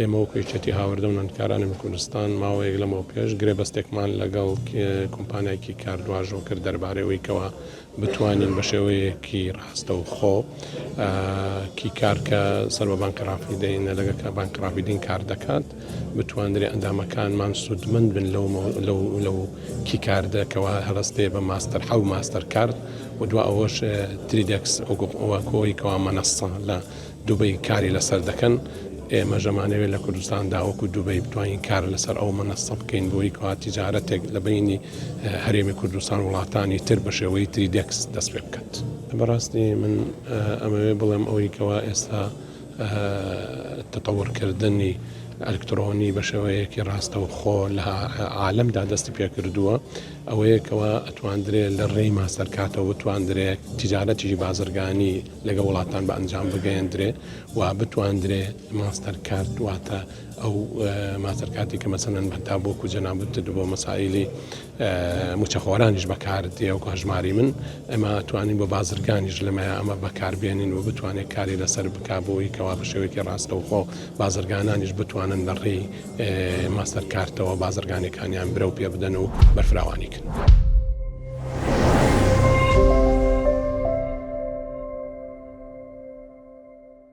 ئێمە وەکویچەتی هاوردە و نانکارانی کوردستان ماوەیەک لەمەوە پێش گرێبەستێکمان لەگەڵ کۆمپانیایکی کاردواژۆ کرد دەربارەوەیکەوە بتوانین بە شێوەیەکی ڕاستە و خۆ کی کارکە سەر بە بانکە ڕاپیدەینە لەگەکە بانکە ڕاپیدین کار دەکات بتوانرێ ئەندامەکانمان سوودمەند بن لەو کی کاردەکەەوە هەڵستێ بە ماستەر حەو ماستەر کارد و دو ئەوەش تریدەکس ئەوکۆیکەوە مەنەسە لە دووبەی کاری لەسەر دەکەن ئێمە ژەمانەوێت لە کوردستاندا وەکو دووبەی بتوانین کار لەسەر ئەو مەنەسە بکەین بۆی کەوا تیجارەتێک لە بینی هەرێمی کوردستان وڵاتانی تر بە شێوەی تریدەکس دەست پێ بکات. بەڕاستی من ئەمەوێ بڵێم ئەوەی کەوا ئێستا تەتەوڕکردنی ئەلکترۆنی بە شێوەیەکی ڕاستە و خۆ لە عالەمدا دەستی پێ کردووە ئەوەیەکەوە ئەتواندرێت لە ڕێی ماستەرکاتەوە بتواندرێت تیجارەتیژی بازرگانی لەگە وڵاتان بە ئەنجام بگەیەندرێ و بتواندرێ ماستەرکارت واتە ئەو ماستەرکاتی کە مەسەڵەن بەتا بۆکو جەنابەت بۆ مەسائلی موچەخۆرانیش بەکاردێ و کاژماری من ئەمە توانین بۆ بازرگانیش لەمەیە ئەمە بەکاربێنین و بتوانێت کاری لەسەر بکبووی کەوا بە شێوەیەکی ڕاستە و خۆ بازرگانانیش بتوانن لە ڕێی ماستەرکارتەوە بازرگانەکانیان برە و پێ بدەن و بەرفراوانی کرد.